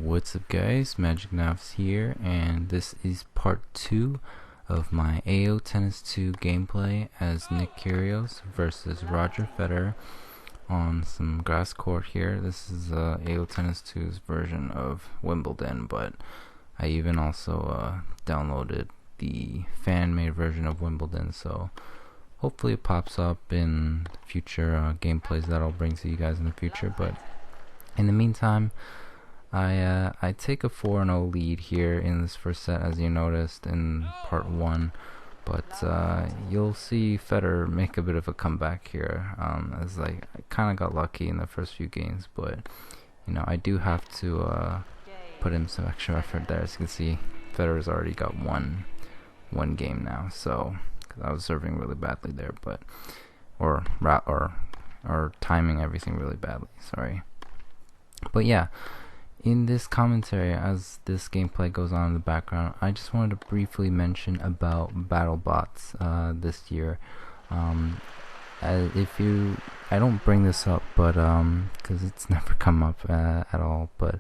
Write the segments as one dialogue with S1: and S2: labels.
S1: What's up guys, Magic Knobs here, and this is part 2 of my AO Tennis 2 gameplay as Nick Kyrgios versus Roger Federer on some grass court here. This is AO Tennis 2's version of Wimbledon, but I even also downloaded the fan-made version of Wimbledon, so hopefully it pops up in future gameplays that I'll bring to you guys in the future. But in the meantime, I take a 4-0 lead here in this first set, as you noticed in part 1, but you'll see Federer make a bit of a comeback here, as I kind of got lucky in the first few games, but you know, I do have to put in some extra effort there. As you can see, Federer's already got one game now, so cause I was serving really badly there, but or timing everything really badly, sorry. But yeah, in this commentary, as this gameplay goes on in the background, I just wanted to briefly mention about BattleBots this year. I don't bring this up, but because it's never come up at all, but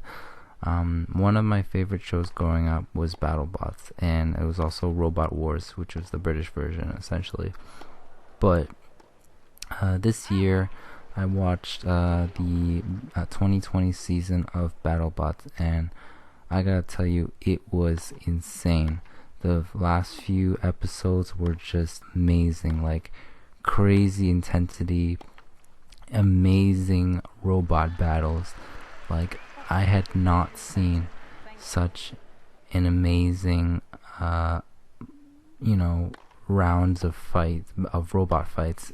S1: one of my favorite shows growing up was BattleBots, and it was also Robot Wars, which was the British version essentially. But this year I watched the 2020 season of BattleBots, and I gotta tell you, it was insane. The last few episodes were just amazing, like crazy intensity, amazing robot battles. Like, I had not seen such an amazing, rounds of robot fights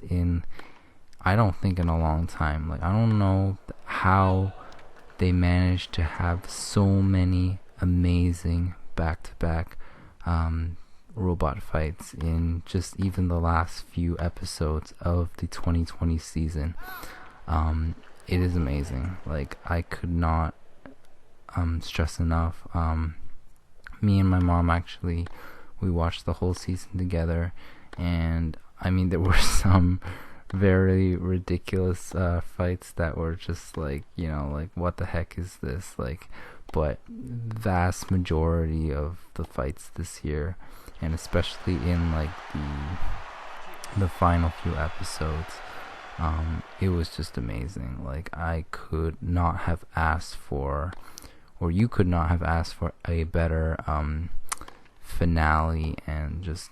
S1: I don't think in a long time. Like, I don't know how they managed to have so many amazing back-to-back robot fights in just even the last few episodes of the 2020 season. It is amazing. Like, I could not stress enough. Me and my mom actually, we watched the whole season together, and I mean, there were some very ridiculous fights that were just like, like, what the heck is this, like, but vast majority of the fights this year, and especially in like the final few episodes, it was just amazing. Like, I could not have asked for, or you could not have asked for a better finale and just,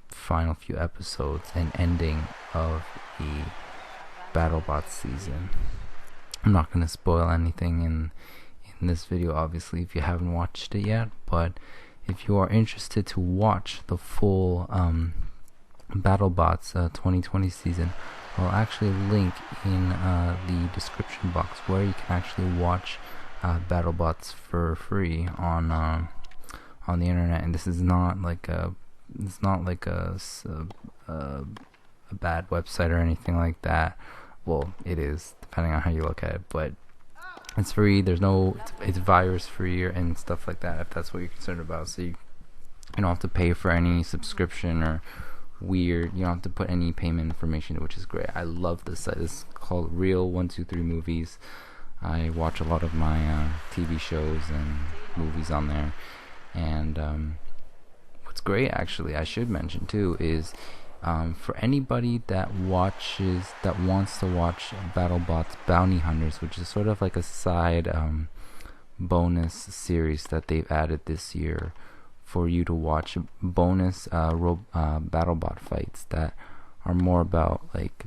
S1: final few episodes and ending of the BattleBots season. I'm not going to spoil anything in this video, obviously, if you haven't watched it yet, but if you are interested to watch the full BattleBots 2020 season, I'll actually link in the description box where you can actually watch BattleBots for free on the internet. And this is not like a bad website or anything like that. Well, it is, depending on how you look at it, but it's free. It's virus free and stuff like that, if that's what you're concerned about. So you don't have to pay for any subscription or you don't have to put any payment information, which is great. I love this site. It's called Real 123 Movies. I watch a lot of my TV shows and movies on there, and what's great, actually, I should mention too, is for anybody that wants to watch BattleBots Bounty Hunters, which is sort of like a side bonus series that they've added this year for you to watch, bonus BattleBot fights that are more about like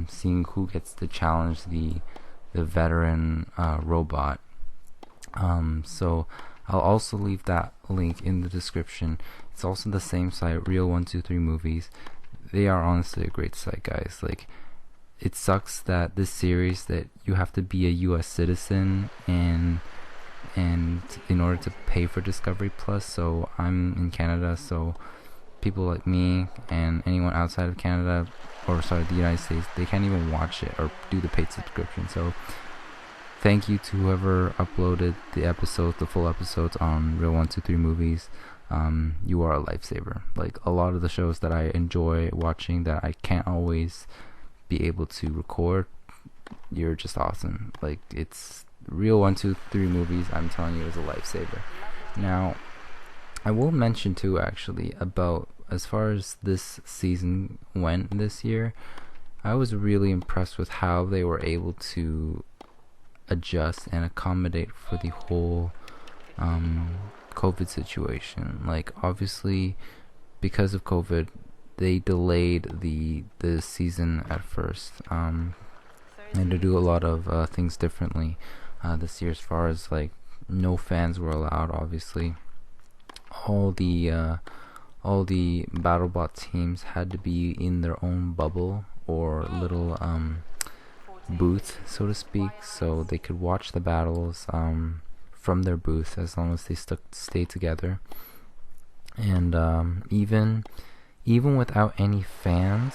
S1: seeing who gets to challenge the veteran robot. So I'll also leave that link in the description. It's also the same site, Real 123 Movies. They are honestly a great site, guys. Like, it sucks that this series, that you have to be a US citizen and in order to pay for Discovery Plus. So I'm in Canada, so people like me and anyone outside of Canada, or sorry, the United States, they can't even watch it or do the paid subscription. So thank you to whoever uploaded the full episodes on Real 123 Movies. You are a lifesaver. Like, a lot of the shows that I enjoy watching that I can't always be able to record, you're just awesome. Like, it's real 1, 2, 3 movies, I'm telling you, it was a lifesaver. Now, I will mention too, actually, about as far as this season went this year, I was really impressed with how they were able to adjust and accommodate for the whole COVID situation. Like, obviously, because of COVID, they delayed the season at first, and to do a lot of things differently this year, as far as like no fans were allowed. Obviously, all the BattleBot teams had to be in their own bubble or little booth, so to speak, so they could watch the battles from their booth as long as they stay together. And even without any fans,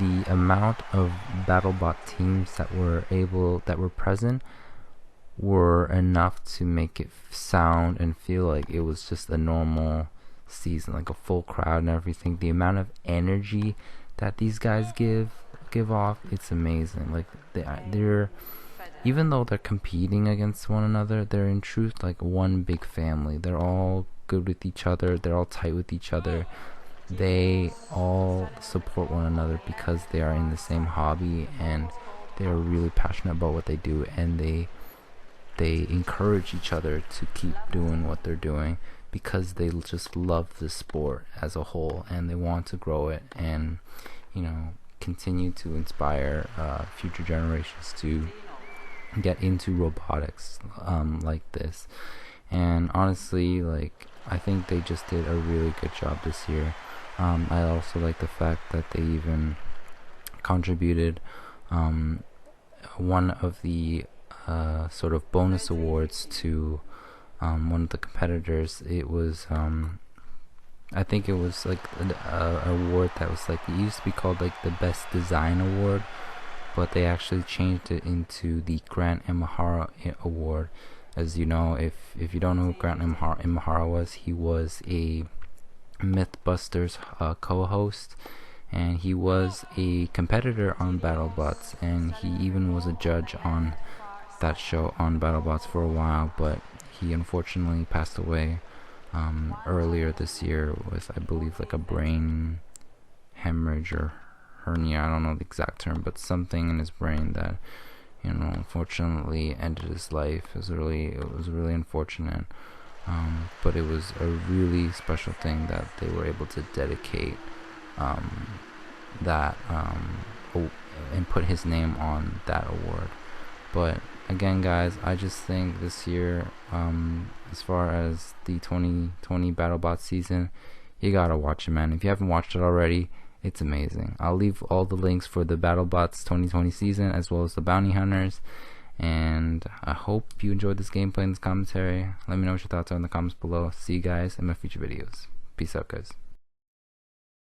S1: the amount of BattleBot teams that were present were enough to make it sound and feel like it was just a normal season, like a full crowd and everything. The amount of energy that these guys give off, it's amazing. Like they're even though they're competing against one another, they're in truth like one big family. They're all good with each other, they're all tight with each other. They all support one another because they are in the same hobby and they are really passionate about what they do, and they encourage each other to keep doing what they're doing because they just love the sport as a whole, and they want to grow it and, you know, continue to inspire future generations to get into robotics like this. And honestly, like, I think they just did a really good job this year. I also like the fact that they even contributed one of the sort of bonus awards to one of the competitors. It was I think it was like an award that was like, it used to be called like the best design award, but they actually changed it into the Grant Imahara award. As you know, if you don't know who Grant Imahara was, he was a Mythbusters co-host, and he was a competitor on BattleBots, and he even was a judge on that show on BattleBots for a while, but he unfortunately passed away earlier this year with, I believe, like a brain hemorrhage or hernia. I don't know the exact term, but something in his brain that, you know, unfortunately ended his life. It was really unfortunate. But it was a really special thing that they were able to dedicate that and put his name on that award. But again, guys, I just think this year, as far as the 2020 BattleBots season, you gotta watch it, man. If you haven't watched it already, it's amazing. I'll leave all the links for the BattleBots 2020 season as well as the Bounty Hunters. And I hope you enjoyed this gameplay and this commentary. Let me know what your thoughts are in the comments below. See you guys in my future videos. Peace out, guys.